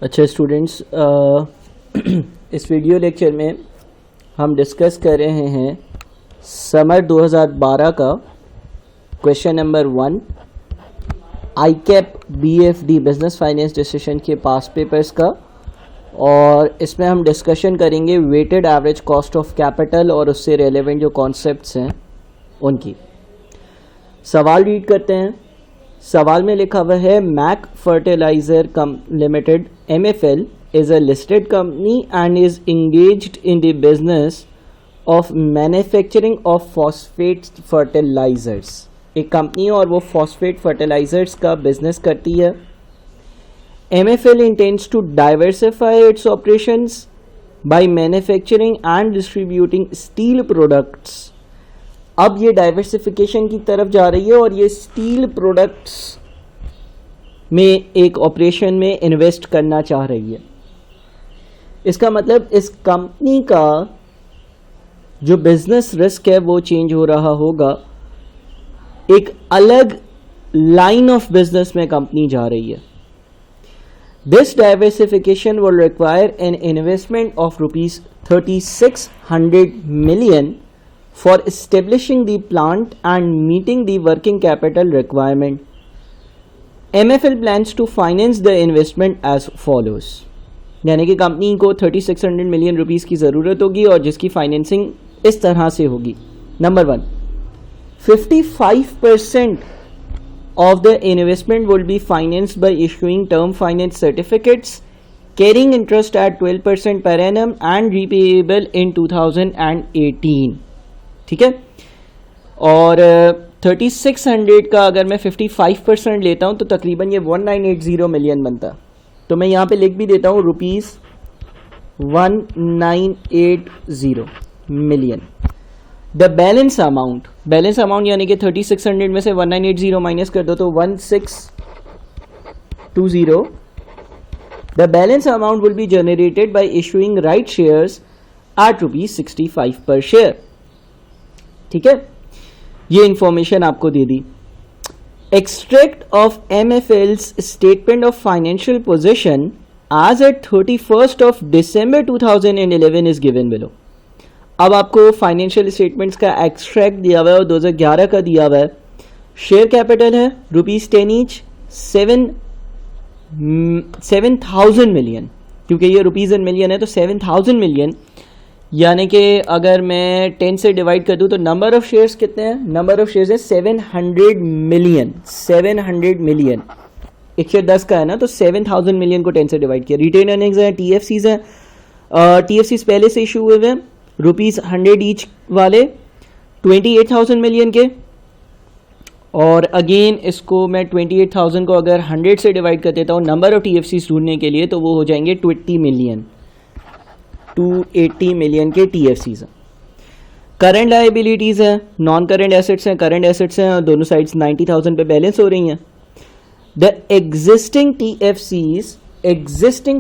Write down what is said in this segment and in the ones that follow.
अच्छा स्टूडेंट्स, इस video lecture में हम डिस्कस कर रहे हैं समर 2012 का question number 1 ICAP BFD business finance decision के पास पेपर्स का। और इसमें हम डिस्कशन करेंगे weighted average cost of capital और उससे रेलेवेंट जो कॉन्सेप्ट्स हैं उनकी। सवाल रीड करते हैं। सवाल में लिखा हुआ है Mac fertilizer limited MFL is a listed company and is engaged in the business of manufacturing of phosphate fertilizers। एक कंपनी और वो phosphate fertilizers का बिजनेस करती है। MFL intends to diversify its operations by manufacturing and distributing steel products। अब ये diversification की तरफ जा रही है और ये स्टील प्रोडक्ट्स में एक ऑपरेशन में इन्वेस्ट करना चाह रही है। इसका मतलब इस कंपनी का जो बिजनेस रिस्क है वो चेंज हो रहा होगा। एक अलग लाइन ऑफ बिजनेस में कंपनी जा रही है। This diversification will require an investment of ₹3600 million for establishing the plant and meeting the working capital requirement। MFL plans to finance the investment as follows। यानी कि कंपनी को 3600 million rupees की ज़रूरत होगी और जिसकी फाइनेंसिंग इस तरह से होगी। Number 1, 55% of the investment will be financed by issuing term finance certificates carrying interest at 12% per annum and repayable in 2018। ठीक है। और 3600 का अगर मैं 55% लेता हूं तो तकरीबन ये 1980 मिलियन बनता। तो मैं यहां पे लिख भी देता हूं ₹1980 मिलियन। द बैलेंस अमाउंट यानी कि 3600 में से 1980 माइनस कर दो तो 1620। The balance amount will be generated by issuing right shares at ₹65 per share. ठीक है, ये इंफॉर्मेशन आपको दे दी। Extract of MFL's statement of financial position as at 31 December 2011 is given below. अब आपको फाइनेंशियल स्टेटमेंट्स का एक्सट्रैक्ट दिया हुआ है और 2011 का दिया हुआ है। शेयर कैपिटल है ₹10 ईच, 7,000 मिलियन, क्योंकि ये रुपीज़ इन मिलियन है तो 7,000 मिलियन, यानी कि अगर मैं 10 से डिवाइड कर दूं तो नंबर ऑफ शेयर्स कितने हैं? नंबर ऑफ शेयर्स है 700 मिलियन। 700 मिलियन 110 का है ना, तो 7,000 मिलियन को 10 से डिवाइड किया। रिटेन अर्निंग्स हैं, TFCs हैं। TFCs पहले से इशू हुए हैं ₹100 ईच वाले 28,000 मिलियन के। और अगेन इसको मैं 28,000 को अगर 100 से डिवाइड कर देता हूँ नंबर ऑफ TFCs ढूंढने के लिए तो वो हो जाएंगे 20 मिलियन। 280 मिलियन के TFCs हैं। करंट लायबिलिटीज़ हैं, नॉन करंट एसेट्स हैं, करंट एसेट्स हैं, दोनों साइड्स 90,000 पे बैलेंस हो रही हैं। द एग्जिस्टिंग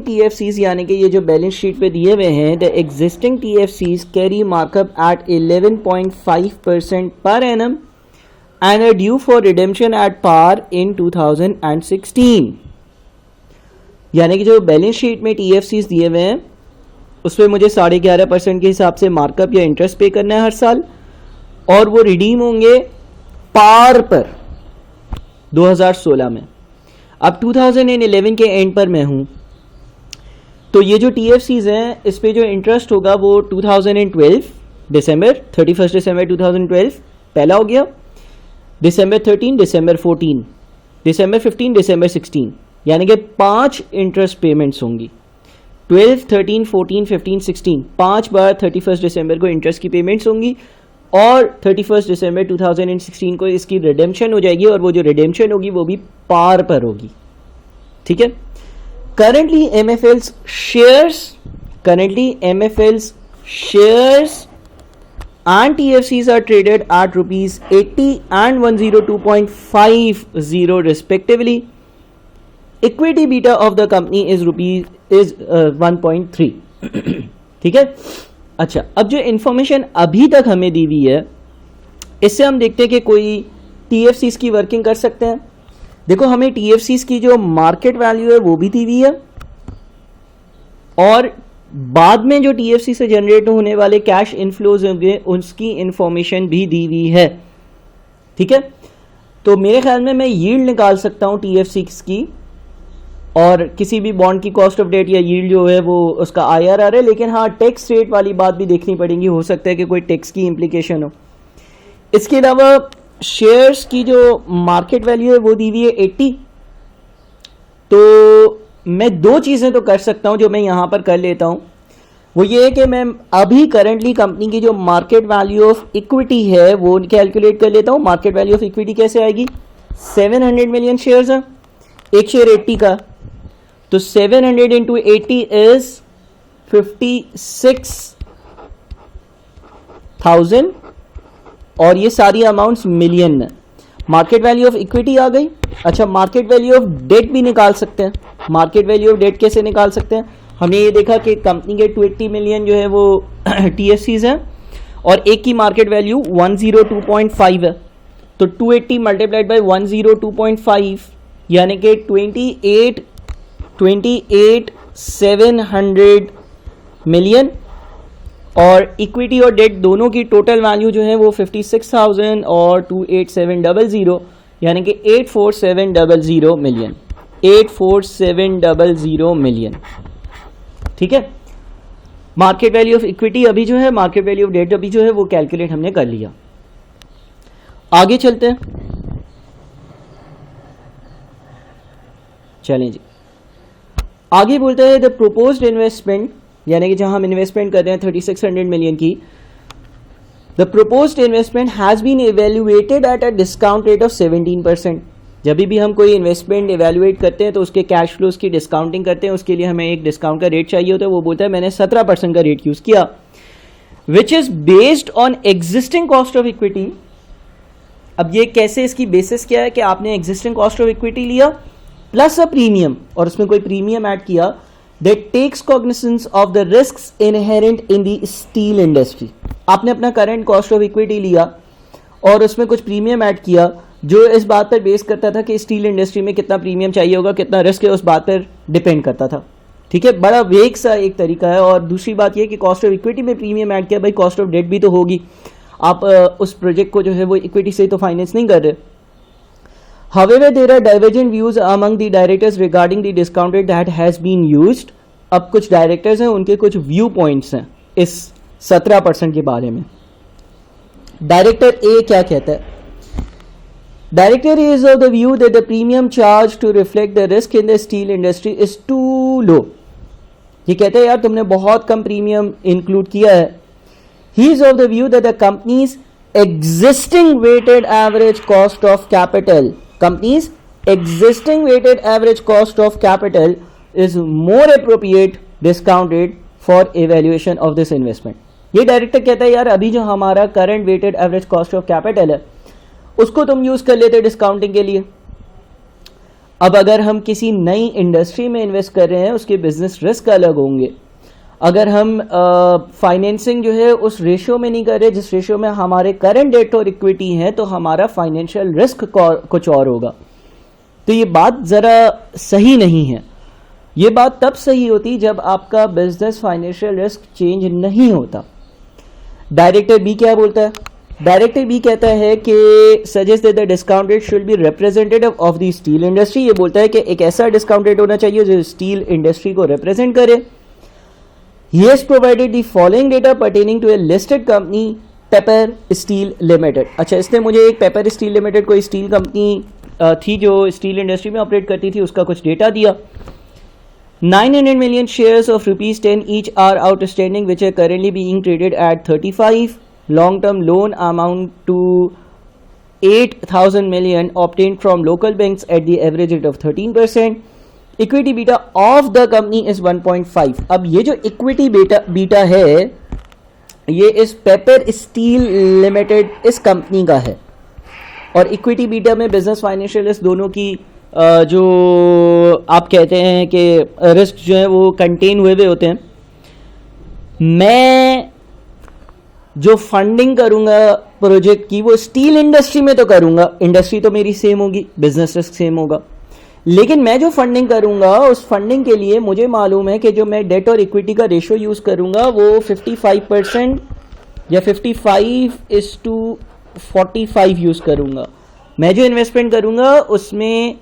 TFCs यानी कि ये जो बैलेंस शीट पे दिए हुए हैं, the existing TFCs carry markup at 11.5% per annum and are due for redemption at par in 2016। यानी कि जो बैलेंस शीट में TFCs दिए हुए हैं उसमें मुझे 11.5% के हिसाब से मार्कअप या इंटरेस्ट पे करना है हर साल, और वो रिडीम होंगे पार पर 2016 में। अब 2011 के एंड पर मैं हूं, तो ये जो TFCs हैं इस पे जो इंटरेस्ट होगा वो 2012 दिसंबर 31 दिसंबर 2012 पहला हो गया, दिसंबर 13, दिसंबर 14, दिसंबर 15, दिसंबर 16, यानी कि 5 इंटरेस्ट पेमेंट्स होंगी। 12, 13, 14, 15, 16 5 बार 31 दिसंबर को इंटरेस्ट की पेमेंट्स होंगी और 31 दिसंबर 2016 को इसकी रिडेम्पशन हो जाएगी और वो जो रिडेम्पशन होगी वो भी पार पर होगी। ठीक है। Currently MFL's shares and TFCs are traded at ₹80 and 102.50 respectively। Equity beta of the company is 1.3। ठीक है। अच्छा, अब जो इंफॉर्मेशन अभी तक हमें दी हुई है इससे हम देखते हैं कि कोई TFCs की वर्किंग कर सकते हैं। देखो, हमें TFCs की जो मार्केट वैल्यू है वो भी दी हुई है और बाद में जो टीएफसी से जनरेट होने वाले कैश इनफ्लोज होंगे उसकी इंफॉर्मेशन भी दी हुई है। ठीक है, तो मेरे ख्याल में मैं यील्ड निकाल सकता हूं टीएफसी की, और किसी भी बॉन्ड की कॉस्ट ऑफ डेट या यील्ड जो है वो उसका आईआरआर है, लेकिन हाँ टैक्स रेट वाली बात भी देखनी पड़ेगी, हो सकता है कि कोई टैक्स की इम्प्लीकेशन हो। इसके अलावा शेयर्स की जो मार्केट वैल्यू है वो दी हुई है 80। तो मैं दो चीज़ें तो कर सकता हूं जो मैं यहां पर कर लेता हूं, वो ये है कि मैं अभी करंटली कंपनी की जो मार्केट वैल्यू ऑफ इक्विटी है वो कैलकुलेट कर लेता हूं। मार्केट वैल्यू ऑफ इक्विटी कैसे आएगी, 700 मिलियन शेयर्स हैं, एक शेयर 80 का, तो 700 इंटू 80 इज 56,000, और ये सारी अमाउंट्स मिलियन में। मार्केट वैल्यू ऑफ इक्विटी आ गई। अच्छा, मार्केट वैल्यू ऑफ डेट भी निकाल सकते हैं। मार्केट वैल्यू ऑफ डेट कैसे निकाल सकते हैं, हमने ये देखा कि कंपनी के 280 मिलियन जो है वो टीएफसीज हैं, और एक की मार्केट वैल्यू 102.5 है, तो 280 मल्टीप्लाइड बाई 102.5 यानी कि 28,700 मिलियन, और इक्विटी और डेट दोनों की टोटल वैल्यू जो है वो 56,000 और 28700 यानी कि 84700 मिलियन, 84700 मिलियन। ठीक है, मार्केट वैल्यू ऑफ इक्विटी अभी जो है, मार्केट वैल्यू ऑफ डेट अभी जो है वो कैलकुलेट हमने कर लिया। आगे चलते हैं, चलें जी। आगे बोलते हैं द प्रोपोज्ड इन्वेस्टमेंट, यानी कि जहां हम इन्वेस्टमेंट कर रहे हैं 3600 मिलियन की, the proposed investment has been evaluated at a discount rate of 17%। जब भी हम कोई इन्वेस्टमेंट इवेल्युएट करते हैं तो उसके कैश फ्लोज की डिस्काउंटिंग करते हैं, उसके लिए हमें एक डिस्काउंट का रेट चाहिए होता है। वो बोलता है मैंने 17% का रेट यूज किया, which is based on existing cost of equity. अब ये कैसे, इसकी बेसिस क्या है कि आपने एग्जिस्टिंग कॉस्ट ऑफ इक्विटी लिया प्लस अ प्रीमियम, और उसमें कोई प्रीमियम ऐड किया, that takes cognizance of the risks inherent in the steel industry. आपने अपना करंट कॉस्ट ऑफ इक्विटी लिया और उसमें कुछ प्रीमियम ऐड किया जो इस बात पर बेस करता था कि स्टील इंडस्ट्री में कितना प्रीमियम चाहिए होगा, कितना रिस्क है, उस बात पर डिपेंड करता था। ठीक है, बड़ा वेग सा एक तरीका है। और दूसरी बात यह कि कॉस्ट ऑफ इक्विटी में प्रीमियम ऐड किया, भाई कॉस्ट ऑफ डेट भी तो होगी, आप उस प्रोजेक्ट को जो है वो इक्विटी से तो फाइनेंस नहीं कर रहे। However, there are divergent views among the directors regarding the discount rate that has been used. अब कुछ डायरेक्टर्स हैं, उनके कुछ व्यू पॉइंट्स हैं इस 17% के बारे में। डायरेक्टर ए क्या कहता है, director is of the view that the premium charge to reflect the risk in the steel industry is too low. ये कहते हैं यार तुमने बहुत कम प्रीमियम इंक्लूड किया है। He is of the view that the company's existing weighted average cost of capital, company's existing weighted average cost of capital is more appropriate discount rate for evaluation of this investment. ये director कहता है यार अभी जो हमारा current weighted average cost of capital है उसको तुम यूज कर लेते डिस्काउंटिंग के लिए। अब अगर हम किसी नई इंडस्ट्री में इन्वेस्ट कर रहे हैं उसके बिजनेस रिस्क अलग होंगे। अगर हम फाइनेंसिंग जो है उस रेशियो में नहीं कर रहे जिस रेशियो में हमारे करंट डेट और इक्विटी है, तो हमारा फाइनेंशियल रिस्क कुछ और होगा। तो ये बात ज़रा सही नहीं है। ये बात तब सही होती जब आपका बिजनेस फाइनेंशियल रिस्क चेंज नहीं होता। डायरेक्टर बी क्या बोलता है, डायरेक्टर बी कहता है कि suggest that the discount rate should be representative of the steel industry. ये बोलता है कि एक ऐसा डिस्काउंट रेट होना चाहिए जो स्टील इंडस्ट्री को रिप्रेजेंट करे। He has provided the following data pertaining to a listed company, Pepper Steel Limited. अच्छा, इसने मुझे एक पेपर स्टील लिमिटेड कोई स्टील कंपनी थी जो स्टील इंडस्ट्री में ऑपरेट करती थी, उसका कुछ डेटा दिया। 900 million shares of ₹10 each are outstanding which are currently being traded at 35. Long term loan amount to 8,000 million obtained from local banks at the average rate of 13%. Equity beta of the company is 1.5। अब ये जो equity beta है ये इस paper steel limited इस company का है, और इक्विटी बीटा में बिजनेस फाइनेंशियल रिस्क दोनों की जो आप कहते हैं कि रिस्क जो है वो कंटेन हुए होते हैं। मैं जो फंडिंग करूंगा प्रोजेक्ट की वो स्टील इंडस्ट्री में तो करूंगा, इंडस्ट्री तो मेरी सेम होगी, बिजनेस रिस्क सेम होगा। लेकिन मैं जो फंडिंग करूंगा उस फंडिंग के लिए मुझे मालूम है कि जो मैं डेट और इक्विटी का रेशो यूज करूंगा वो 55% या 55:45 यूज करूंगा। मैं जो इन्वेस्टमेंट करूंगा उसमें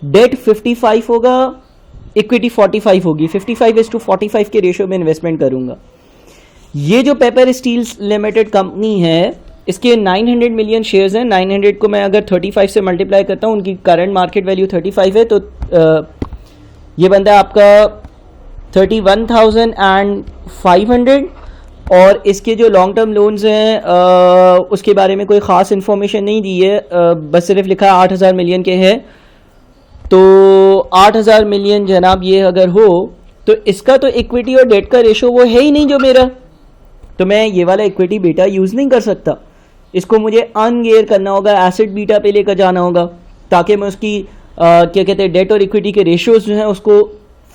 डेट 55 होगा, इक्विटी 45 होगी। 55:45 के रेशो में इन्वेस्टमेंट करूंगा। ये जो पेपर स्टील्स लिमिटेड कंपनी है इसके 900 मिलियन शेयर्स हैं। 900 को मैं अगर 35 से मल्टीप्लाई करता हूँ, उनकी करंट मार्केट वैल्यू 35 है, तो ये बनता है आपका 31,500। और इसके जो लॉन्ग टर्म लोन्स हैं उसके बारे में कोई ख़ास इन्फॉर्मेशन नहीं दी है, बस सिर्फ लिखा है 8,000 मिलियन के हैं। तो 8,000 मिलियन जनाब ये अगर हो तो इसका तो इक्विटी और डेट का रेशो वो है ही नहीं जो मेरा, तो मैं ये वाला इक्विटी बीटा यूज़ नहीं कर सकता। इसको मुझे अनगेयर करना होगा, एसेट बीटा पे लेकर जाना होगा, ताकि मैं उसकी क्या कहते हैं डेट और इक्विटी के रेशियोज जो हैं उसको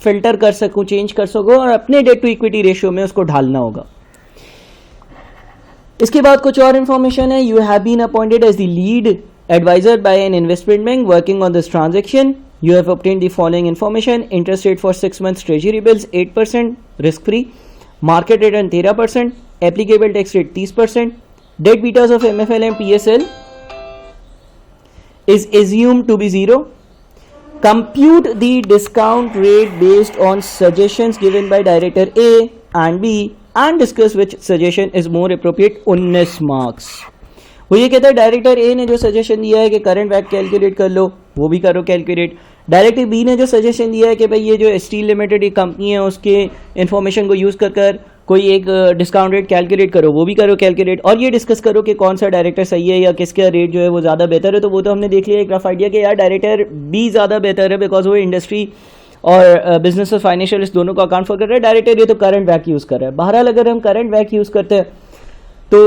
फिल्टर कर सकूं, चेंज कर सकूं, और अपने डेट टू इक्विटी रेशियो में उसको ढालना होगा। इसके बाद कुछ और इन्फॉर्मेशन है। You have been appointed as the lead adviser by an investment bank working on this transaction. You have obtained the following information. Interest rate for 6 months treasury bills 8%, risk free. Market return 13%, applicable tax rate 30%. Debt betas of MFL and PSL is assumed to be 0. Compute the discount rate based on suggestions given by director A and B and discuss which suggestion is more appropriate. 19 marks. वो ये कहता है director ए ने जो suggestion दिया है कि current VAT calculate कर लो, वो भी करो कैलकुलेट। डायरेक्टर बी ने जो सजेशन दिया है कि भाई ये जो स्टील लिमिटेड एक कंपनी है उसके इन्फॉर्मेशन को यूज़ कर कर कोई एक डिस्काउंट रेट कैलकुलेट करो, वो भी करो कैलकुलेट, और ये डिस्कस करो कि कौन सा डायरेक्टर सही है या किसका रेट जो है वो ज़्यादा बेहतर है। तो वो तो हमने देख लिया एक रफ आइडिया कि यार डायरेक्टर बी ज़्यादा बेहतर है, बिकॉज वो इंडस्ट्री और बिजनेस और फाइनेंशियल इस दोनों को अकाउंट फॉर कर रहा है। डायरेक्टर ये तो करंट वैक यूज़ कर रहा है। बहरहाल अगर हम करंट वैक यूज़ करते हैं तो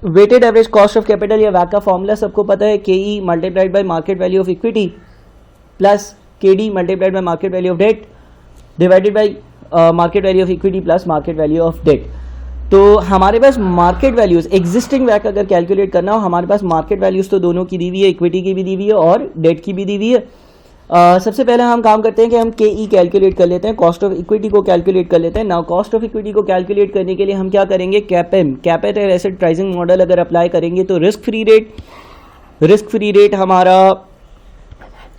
weighted average cost of capital या वैक का फॉर्मूला सबको पता है, KE multiplied by market value of equity plus KD multiplied by market value of debt divided by market value of equity plus market value of debt. तो हमारे पास market values existing वैक अगर कैलकुलेट करना हो, हमारे पास मार्केट वैल्यूज तो दोनों की दी हुई है, इक्विटी की भी दी हुई है और डेट की भी दी हुई है। सबसे पहले हम काम करते हैं कि हम KE कैलकुलेट कर लेते हैं, कॉस्ट ऑफ इक्विटी को कैलकुलेट कर लेते हैं। नाउ कॉस्ट ऑफ इक्विटी को कैलकुलेट करने के लिए हम क्या करेंगे, कैपेम कैपिटल एसेट प्राइसिंग मॉडल अगर अप्लाई करेंगे तो रिस्क फ्री रेट हमारा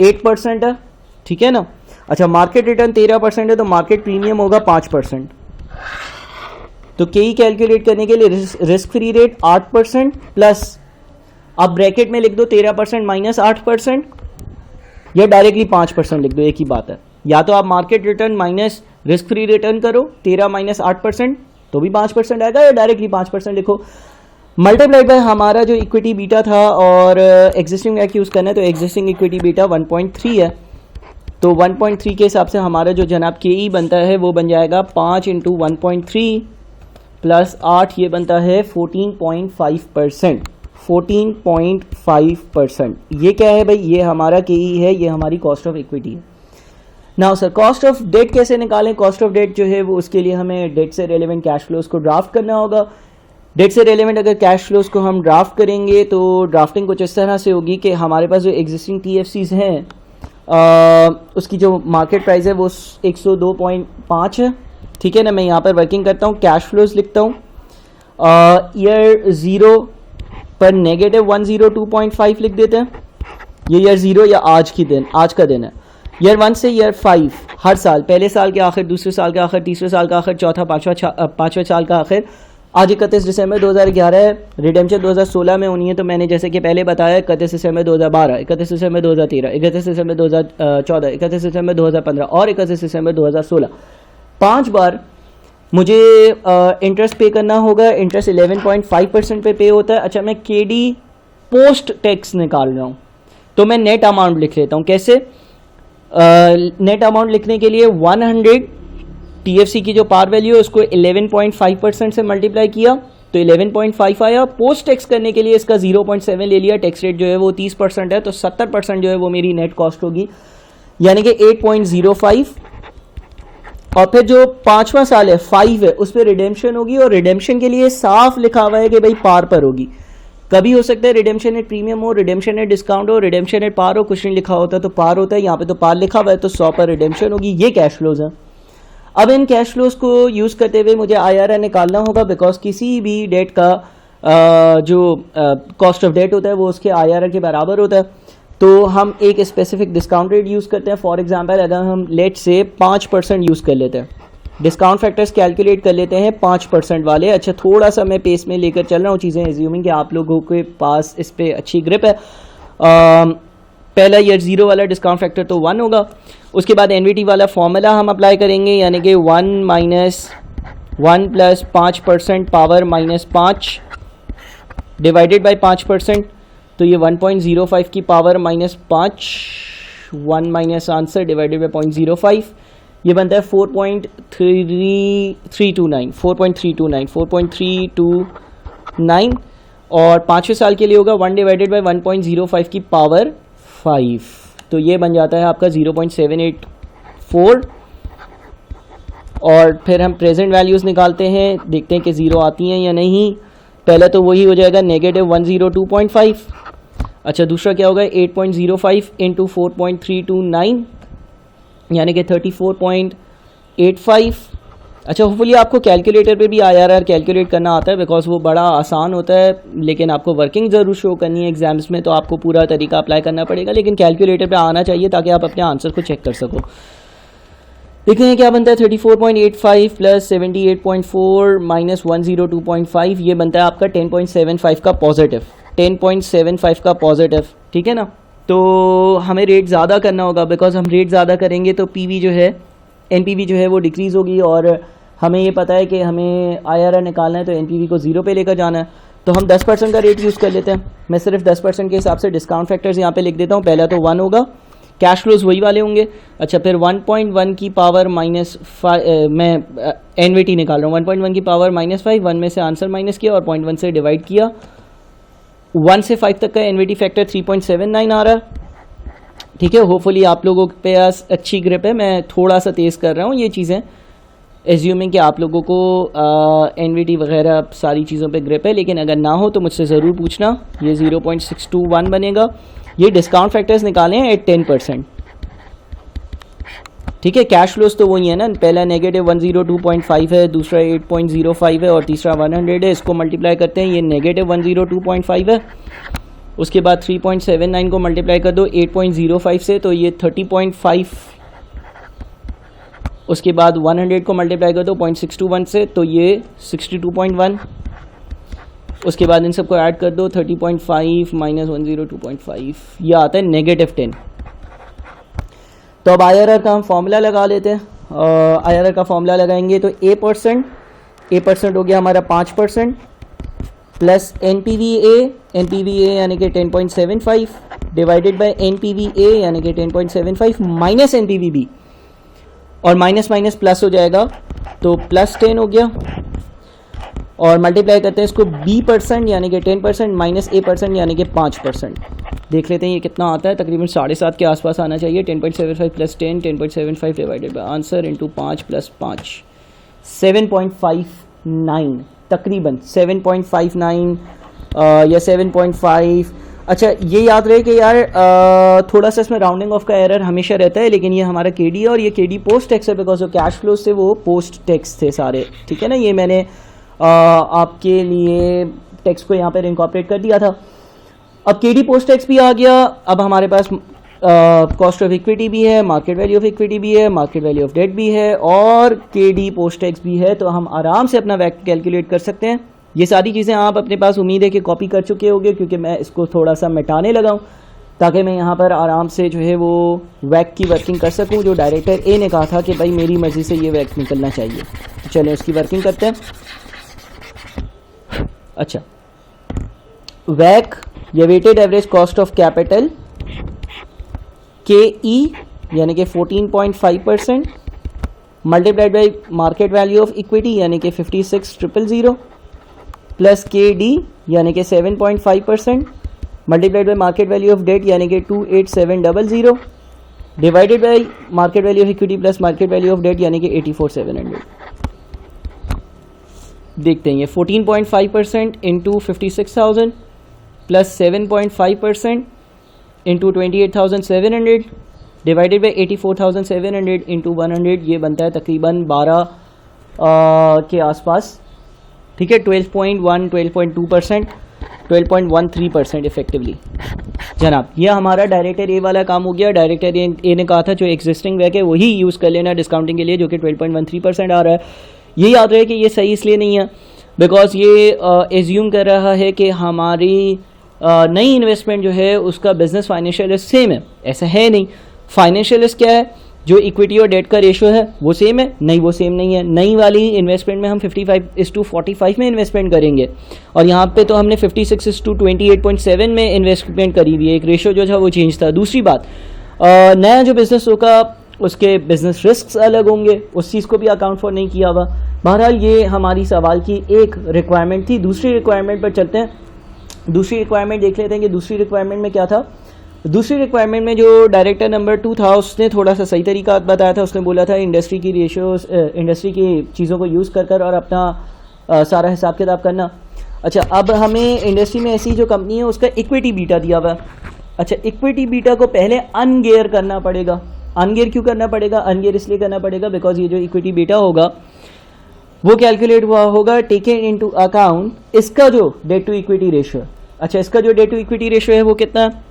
8% है, ठीक है ना। अच्छा, मार्केट रिटर्न 13% है, तो मार्केट प्रीमियम होगा 5%। तो KE कैलकुलेट करने के लिए रिस्क फ्री रेट 8% प्लस, आप ब्रैकेट में लिख दो 13% माइनस 8%, या डायरेक्टली 5% लिख दो, एक ही बात है। या तो आप market return minus risk free return करो, 13 माइनस 8% तो भी 5% आएगा, या डायरेक्टली 5% लिखो। मल्टीप्लाइड बाय हमारा जो इक्विटी बीटा था और एग्जिस्टिंग वैक यूज़ करना है, तो एग्जिस्टिंग इक्विटी बीटा 1.3 है, तो 1.3 के हिसाब से हमारा जो जनाब KE बनता है वो बन जाएगा 5 × 1.3 प्लस 8, ये बनता है 14.5%। 14.5%। ये क्या है भाई, ये हमारा KE है, ये हमारी कॉस्ट ऑफ इक्विटी है। Now sir, cost of debt कैसे निकालें? कॉस्ट ऑफ डेट जो है वो उसके लिए हमें डेट से रेलेवेंट कैश फ्लोज को ड्राफ्ट करना होगा। डेट से रेलेवेंट अगर कैश फ्लोज को हम ड्राफ्ट करेंगे तो ड्राफ्टिंग कुछ इस तरह से होगी कि हमारे पास जो एग्जिस्टिंग TFCs हैं उसकी जो मार्केट प्राइस है वो 102.5 है, ठीक है ना। मैं यहाँ पर वर्किंग करता हूँ, कैश फ्लोज लिखता हूँ। ईयर 0 पर -102.5 लिख देते हैं, ये ईयर 0 या आज का दिन है। ईयर 1 से ईयर 5 हर साल, पहले साल के आखिर, दूसरे साल के आखिर, तीसरे साल का आखिर, चौथा पाँचवें साल का आखिर। आज 31 दिसंबर 2011 है, रिडेम्पशन 2016 में होनी है, तो मैंने जैसे कि पहले बताया 31 दिसंबर 2012, 31 दिसंबर 2013, 31 दिसंबर 2014, 31 दिसंबर 2015 और 31 दिसंबर 2016। 5 बार मुझे इंटरेस्ट पे करना होगा। इंटरेस्ट 11.5% पे पे होता है। अच्छा, मैं KD पोस्ट टैक्स निकाल रहा हूँ, तो मैं नेट अमाउंट लिख लेता हूँ। कैसे? नेट अमाउंट लिखने के लिए 100 TFC की जो पार वैल्यू है उसको 11.5% से मल्टीप्लाई किया तो 11.5 आया। पोस्ट टैक्स करने के लिए इसका 0.7 ले लिया, टैक्स रेट जो है वो 30% है, तो 70% जो है वो मेरी नेट कॉस्ट होगी, यानी कि 8.05। और फिर जो 5वां साल है 5 है, उस पर रिडेम्पशन होगी, और रिडेम्पशन के लिए साफ लिखा हुआ है कि भाई पार पर होगी, कभी हो सकता है रिडेम्पशन एट प्रीमियम हो, रिडेम्पशन एट डिस्काउंट हो, रिडेम्पशन एट पार हो, कुछ नहीं लिखा होता तो पार होता है, यहाँ पे तो पार लिखा हुआ है तो 100 पर रिडेम्पशन होगी। ये कैश फ्लोज है। अब इन कैश फ्लोज को यूज़ करते हुए मुझे IRR निकालना होगा, बिकॉज किसी भी डेट का जो कॉस्ट ऑफ डेट होता है वो उसके IRR के बराबर होता है। तो हम एक स्पेसिफिक डिस्काउंट रेट यूज़ करते हैं। फॉर एग्जांपल अगर हम लेट से 5% यूज़ कर लेते हैं, डिस्काउंट फैक्टर्स कैलकुलेट कर लेते हैं 5% वाले। अच्छा, थोड़ा सा मैं पेस में लेकर चल रहा हूँ चीज़ें, एज्यूमिंग कि आप लोगों के पास इस पर अच्छी ग्रिप है। पहला ईयर 0 वाला डिस्काउंट फैक्टर तो 1 होगा। उसके बाद NVT वाला फॉर्मूला हम अप्लाई करेंगे, यानी कि 1 minus 1 plus 5% power minus 5 divided by 5%, तो ये 1.05 की power minus 5, 1 minus answer divided by 0.05, ये बनता है 4.329 और 5वें साल के लिए होगा 1 डिवाइडेड बाई 1.05 की पावर 5, तो ये बन जाता है आपका 0.784। और फिर हम प्रेजेंट वैल्यूज़ निकालते हैं, देखते हैं कि 0 आती हैं या नहीं। पहला तो वही हो जाएगा -102.5। अच्छा, दूसरा क्या होगा 8.05 इंटू 4.329 यानी कि 34.85। अच्छा, होपफुली आपको कैलकुलेटर पे भी IRR कैलकुलेट करना आता है, बिकॉज वो बड़ा आसान होता है, लेकिन आपको वर्किंग ज़रूर शो करनी है एग्जाम्स में, तो आपको पूरा तरीका अप्लाई करना पड़ेगा, लेकिन कैलकुलेटर पे आना चाहिए ताकि आप अपने आंसर को चेक कर सको। देखते हैं क्या बनता है। 34.85 प्लस 78.4 माइनस 102.5, ये बनता है आपका 10.75 का पॉजिटिव, 10.75 का पॉजिटिव, ठीक है ना। तो हमें रेट ज़्यादा करना होगा, बिकॉज हम रेट ज़्यादा करेंगे तो PV जो है, NPV जो है वो डिक्रीज़ होगी, और हमें ये पता है कि हमें IRR निकालना है तो NPV को 0 पे लेकर जाना है। तो हम 10% का रेट यूज़ कर लेते हैं। मैं सिर्फ 10% के हिसाब से डिस्काउंट फैक्टर्स यहाँ पे लिख देता हूँ। पहला तो 1 होगा, कैश फ्लोज वही वाले होंगे। अच्छा, फिर 1.1 की पावर माइनस 5, मैं NVT निकाल रहा हूँ, 1.1 की पावर माइनस 5, 1 में से आंसर माइनस किया और 0.1 से डिवाइड किया। 1 से 5 तक का NVT फैक्टर 3.79 आ रहा है, ठीक है। होपफुली आप लोगों के पास अच्छी ग्रिप है, मैं थोड़ा सा तेज़ कर रहा हूँ ये चीज़ें, एज्यूमिंग कि आप लोगों को NVT वगैरह सारी चीज़ों पे ग्रिप है, लेकिन अगर ना हो तो मुझसे ज़रूर पूछना। ये 0.621 बनेगा। ये डिस्काउंट फैक्टर्स निकाले हैं एट 10%, ठीक है। कैश फ्लोज तो वही है ना, पहला -102.5 है, दूसरा 8.05 है और तीसरा 100 है। इसको मल्टीप्लाई करते हैं, ये -102.5 है। उसके बाद 3.79 को मल्टीप्लाई कर दो 8.05 से, तो ये 30.5। उसके बाद 100 को मल्टीप्लाई कर दो 0.621 से, तो ये 62.1। उसके बाद इन सबको ऐड कर दो 30.5 माइनस 102.5, ये आता है -10। तो अब IRR का हम फॉर्मूला लगा लेते हैं। IRR का फॉर्मूला लगाएंगे तो A परसेंट हो गया हमारा 5% प्लस NPVA यानी कि 10.75 डिवाइडेड बाय NPVA यानी कि 10.75 माइनस NPVB, और माइनस माइनस प्लस हो जाएगा तो +10 हो गया, और मल्टीप्लाई करते हैं इसको B% यानी कि 10% माइनस A% यानी कि 5%। देख लेते हैं ये कितना आता है, तकरीबन 7.5 के आसपास आना चाहिए। 10.75 plus 10, 10.75 divided by answer into 5 plus 5, 7.59, तकरीबन 7.59 या 7.5। अच्छा, ये याद रहे कि यार थोड़ा सा इसमें राउंडिंग ऑफ का एरर हमेशा रहता है, लेकिन ये हमारा KD है और ये KD पोस्ट टैक्स है, बिकॉज जो कैश फ्लो से वो पोस्ट टैक्स थे सारे, ठीक है ना। ये मैंने आपके लिए टैक्स को यहाँ पर इनकॉर्पोरेट कर दिया था। अब KD पोस्ट टैक्स भी आ गया। अब हमारे पास कॉस्ट ऑफ इक्विटी भी है, मार्केट वैल्यू ऑफ इक्विटी भी है, मार्केट वैल्यू ऑफ डेट भी है, और KD पोस्ट टैक्स भी है। तो हम आराम से अपना वैक कैलकुलेट कर सकते हैं। ये सारी चीज़ें आप अपने पास उम्मीद है कि कॉपी कर चुके होंगे, क्योंकि मैं इसको थोड़ा सा मिटाने लगा हूँ ताकि मैं यहाँ पर आराम से जो है वो वैक की वर्किंग कर सकूँ, जो डायरेक्टर A ने कहा था कि भाई मेरी मर्ज़ी से ये वैक निकलना चाहिए। तो चलें उसकी वर्किंग करते हैं। अच्छा, वैक या weighted average cost of capital KE यानी कि 14.5% multiplied by market value of equity यानी कि 56,000 प्लस KD यानी कि 7.5% multiplied by market value of debt यानी कि 28700 divided by market value of equity plus market value of debt यानी कि 84,700। देखते हैं ये 14.5% into 56,000 plus 7.5% into 28,700 divided by 84,700 into 100, ये बनता है तकरीबन 12 के आसपास, ठीक है। 12.1, 12.2%, 12.13% इफेक्टिवली जनाब। ये हमारा डायरेक्टर ए वाला काम हो गया। डायरेक्टर ए ने कहा था जो एग्जिस्टिंग वैक है वही यूज़ कर लेना डिस्काउंटिंग के लिए, जो कि 12.13% आ रहा है। ये याद रहे कि ये सही इसलिए नहीं है बिकॉज ये एज्यूम कर रहा है कि हमारी नई इन्वेस्टमेंट जो है उसका बिजनेस फाइनेंशियल रिस्क सेम है। ऐसा है नहीं। फाइनेंशियल रिस्क क्या है? जो इक्विटी और डेट का रेशो है वो सेम है? नहीं, वो सेम नहीं है। नई वाली इन्वेस्टमेंट में हम 55:45 में इन्वेस्टमेंट करेंगे और यहाँ पे तो हमने 56:28.7 में इन्वेस्टमेंट करी हुई है। एक रेशो जो था वो चेंज था। दूसरी बात, नया जो बिजनेस होगा उसके बिजनेस रिस्क अलग होंगे, उस चीज़ को भी अकाउंट फॉर नहीं किया हुआ। बहरहाल ये हमारी सवाल की एक रिक्वायरमेंट थी। दूसरी रिक्वायरमेंट पर चलते हैं। दूसरी रिक्वायरमेंट देख लेते हैं कि दूसरी रिक्वायरमेंट में क्या था। दूसरी रिक्वायरमेंट में जो डायरेक्टर नंबर 2 था उसने थोड़ा सा सही तरीका बताया था। उसने बोला था इंडस्ट्री की रेशियोज, इंडस्ट्री की चीज़ों को यूज़ कर और अपना सारा हिसाब किताब करना। अच्छा, अब हमें इंडस्ट्री में ऐसी जो कंपनी है उसका इक्विटी बीटा दिया हुआ है। अच्छा, इक्विटी बीटा को पहले अनगेयर करना पड़ेगा। अनगेयर क्यों करना पड़ेगा? अनगेयर इसलिए करना पड़ेगा बिकॉज ये जो इक्विटी बीटा होगा वो कैलकुलेट हुआ होगा टेकिंग इनटू अकाउंट इसका जो डेट टू इक्विटी रेशियो। अच्छा, इसका जो डेट टू इक्विटी रेशियो है वो कितना है?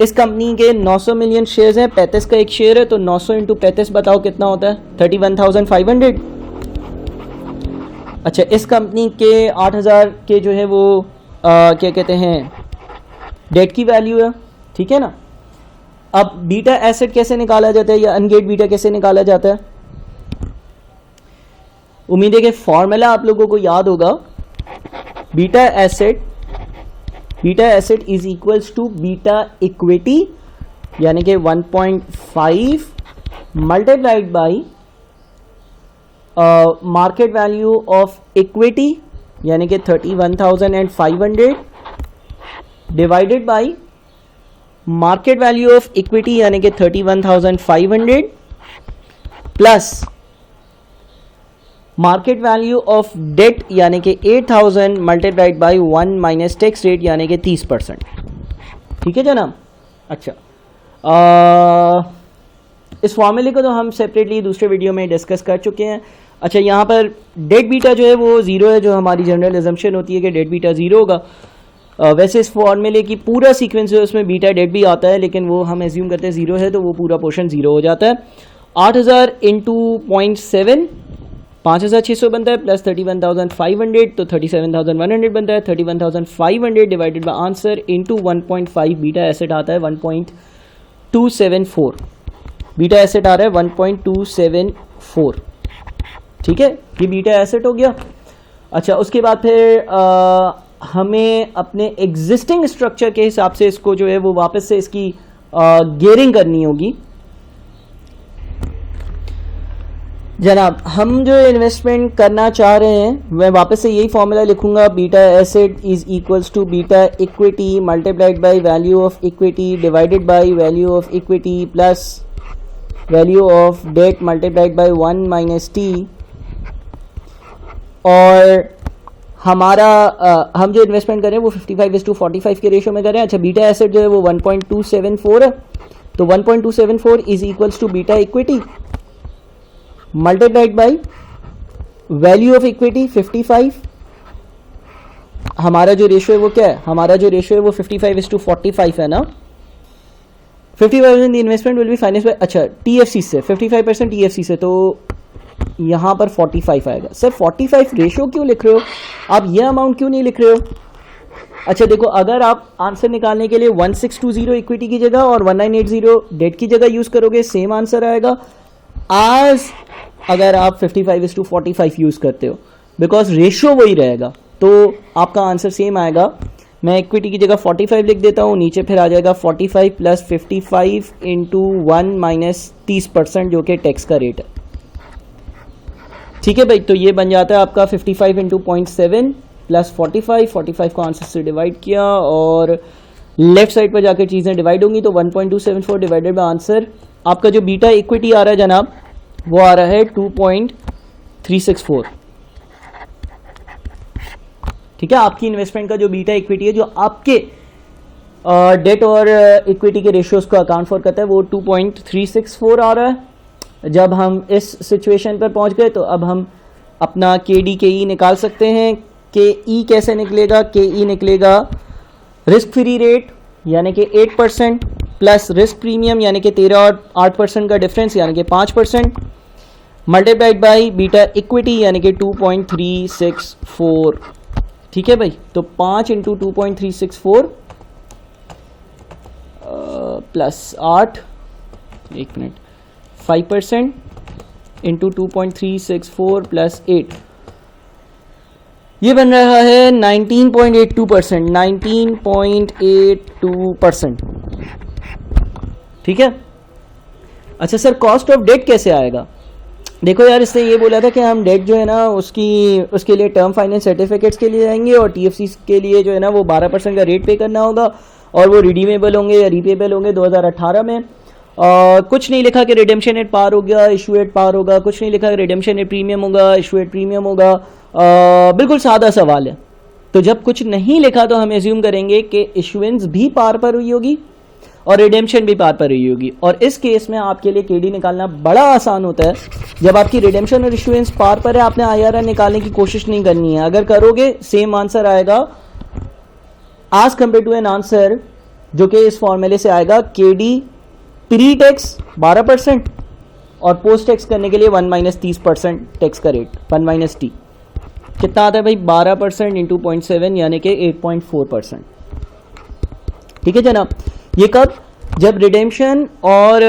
इस कंपनी के 900 मिलियन शेयर्स हैं, 35 का एक शेयर है, तो 900 इंटू 35 बताओ कितना होता है? 31,500। अच्छा, इस कंपनी के 8,000 के जो है वो क्या कहते हैं डेट की वैल्यू है, ठीक है ना। अब बीटा एसेट कैसे निकाला जाता है या अनगेट बीटा कैसे निकाला जाता है? उम्मीद है कि फॉर्मूला आप लोगों को याद होगा। Beta asset is equals to beta equity यानी कि 1.5 multiplied by market value of equity यानी कि 31,500 divided by market value of equity यानी कि 31,500 plus market value of debt यानी कि 8,000 multiplied by 1 minus tax rate यानी कि 30%। ठीक है जनाब। अच्छा, इस फॉर्मूले को तो हम सेपरेटली दूसरे वीडियो में डिस्कस कर चुके हैं। अच्छा, यहाँ पर डेट बीटा जो है वो ज़ीरो है, जो हमारी जनरल एजम्पशन होती है कि डेट बीटा ज़ीरो होगा। वैसे इस फॉर्मूले की पूरा सीक्वेंस है उसमें बीटा डेट भी आता है, लेकिन वो हम एज्यूम करते हैं ज़ीरो है तो वो पूरा पोर्शन ज़ीरो हो जाता है। 8,000 इंटू 0.7 5,600 बनता है, प्लस 31,500 तो 37,100 बनता है। 31,500 divided by answer into 1.5 beta asset आता है 1.274। बीटा एसेट आ रहा है 1.274। ठीक है, ये बीटा एसेट हो गया। अच्छा, उसके बाद फिर हमें अपने एग्जिस्टिंग स्ट्रक्चर के हिसाब से इसको जो है वो वापस से इसकी गियरिंग करनी होगी। जनाब, हम जो इन्वेस्टमेंट करना चाह रहे हैं मैं वापस से यही फॉर्मूला लिखूंगा। Beta asset is equals to beta equity multiplied by value of equity divided by value of equity plus value of debt multiplied by 1 minus T. और हमारा हम जो इन्वेस्टमेंट करें वो 55:45 के रेशियो में करें। अच्छा, बीटा एसेट जो है वो 1.274 है, तो 1.274 is equals to beta equity multiplied by value of equity 55। हमारा जो रेशियो है वो क्या है? हमारा जो रेशियो है वो 55:45 है ना। 55% investment will be finance by, अच्छा टीएफसी से 55% टीएफसी से, तो यहां पर 45 आएगा। सर 45 रेशियो क्यों लिख रहे हो आप? ये अमाउंट क्यों नहीं लिख रहे हो? अच्छा देखो, अगर आप आंसर निकालने के लिए 1620 इक्विटी की जगह और 1980 डेट की जगह यूज करोगे सेम आंसर आएगा आज अगर आप 55:45 यूज करते हो, बिकॉज रेशियो वही रहेगा तो आपका आंसर सेम आएगा। मैं इक्विटी की जगह 45 लिख देता हूँ, नीचे फिर आ जाएगा 45 प्लस 55 इंटू 1 माइनस 30% जो कि टैक्स का रेट है। ठीक है भाई, तो ये बन जाता है आपका 55 इंटू 0.7 प्लस 45 को आंसर से डिवाइड किया और लेफ्ट साइड पर जाकर चीज़ें डिवाइड होंगी तो 1.274 डिवाइडेड बाय आंसर। आपका जो बीटा इक्विटी आ रहा है जनाब वो आ रहा है 2.364। ठीक है, आपकी इन्वेस्टमेंट का जो बीटा इक्विटी है जो आपके डेट और इक्विटी के रेशियोज को अकाउंट फॉर करता है वो 2.364 आ रहा है। जब हम इस सिचुएशन पर पहुंच गए तो अब हम अपना KD KE निकाल सकते हैं। KE कैसे निकलेगा? KE निकलेगा रिस्क फ्री रेट यानी कि 8% प्लस रिस्क प्रीमियम यानी कि 13 और 8% का डिफरेंस यानी कि 5% मल्टीप्लाइड बाई बीटा इक्विटी यानी कि 2.364। ठीक है भाई, तो 5 इंटू 2.364 प्लस 8 एक मिनट 5% इंटू 2.364 प्लस 8 ये बन रहा है 19.82%। 19.82%। ठीक है। अच्छा सर, कॉस्ट ऑफ डेट कैसे आएगा? देखो यार, इसने ये बोला था कि हम डेट जो है ना उसके लिए टर्म फाइनेंस सर्टिफिकेट्स के लिए जाएंगे और TFC के लिए जो है ना वो 12% का रेट पे करना होगा और वो रिडीमेबल होंगे या रीपेबल होंगे 2018 में। कुछ नहीं लिखा कि रिडेम्पशन एट पार हो गया, इशू एट पार होगा, कुछ नहीं लिखा कि रिडेम्पशन एट प्रीमियम होगा, इशू एट प्रीमियम होगा। बिल्कुल सादा सवाल है। तो जब कुछ नहीं लिखा तो हम एज्यूम करेंगे कि इशुएंस भी पार पर हुई होगी और रिडेम्पशन भी पार पर हुई होगी। और इस केस में आपके लिए KD निकालना बड़ा आसान होता है। जब आपकी रिडेम्पशन और इशुएंस पार पर है, आपने IRR निकालने की कोशिश नहीं करनी है। अगर करोगे सेम आंसर आएगा as compare to an answer जो कि इस फॉर्मूले से आएगा KD प्री टैक्स 12% और पोस्ट टैक्स करने के लिए 1 - 30% टैक्स का रेट 1 - T कितना आता है भाई? 12% इंटू 0.7 यानी कि 8.4%। ठीक है जनाब। ये कब? जब रिडेम्पशन और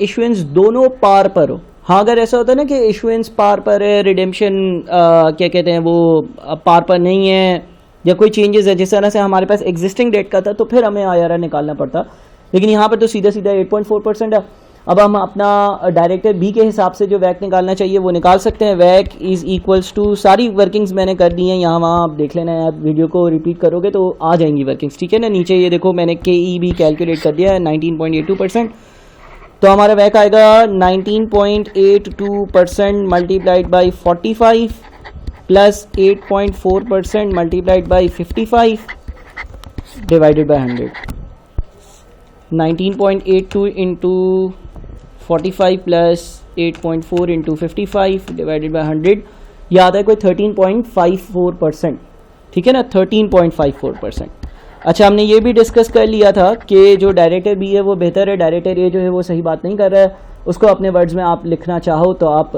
इशुएंस दोनों पार पर हो। हाँ, अगर ऐसा होता है ना कि इशुएंस पार पर है, रिडेम्पशन क्या कहते हैं वो पार पर नहीं है या कोई चेंजेस है जिस तरह से हमारे पास एग्जिस्टिंग डेट का था, तो फिर हमें IRR निकालना पड़ता। लेकिन यहाँ पर तो सीधा सीधा 8.4% है। अब हम अपना डायरेक्टर बी के हिसाब से जो वैक निकालना चाहिए वो निकाल सकते हैं। वैक इज इक्वल्स टू, सारी वर्किंग्स मैंने कर दी हैं, यहाँ वहाँ आप देख लेना है। आप वीडियो को रिपीट करोगे तो आ जाएंगी वर्किंग्स। ठीक है ना, नीचे ये देखो मैंने KE भी कैलकुलेट कर दिया है 19.82%। तो हमारा वैक आएगा 19.82% multiplied by 45 plus 8.4% multiplied by 55 divided by 100। 19.82 into 45 plus 8.4 into 55 divided by 100 ये आता है कोई 13.54%। ठीक है ना, 13.54%। अच्छा, हमने ये भी डिस्कस कर लिया था कि जो डायरेक्टर बी है वो बेहतर है, डायरेक्टर ए जो है वो सही बात नहीं कर रहा है। उसको अपने वर्ड्स में आप लिखना चाहो तो आप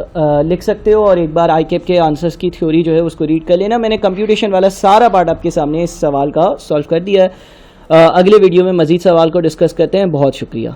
लिख सकते हो और एक बार ICAP के आंसर्स की थ्योरी जो है उसको रीड कर लेना। मैंने कंप्यूटेशन वाला सारा पार्ट आपके सामने इस सवाल का सॉल्व कर दिया है। अगले वीडियो में मज़ीद सवाल को डिस्कस करते हैं। बहुत शुक्रिया।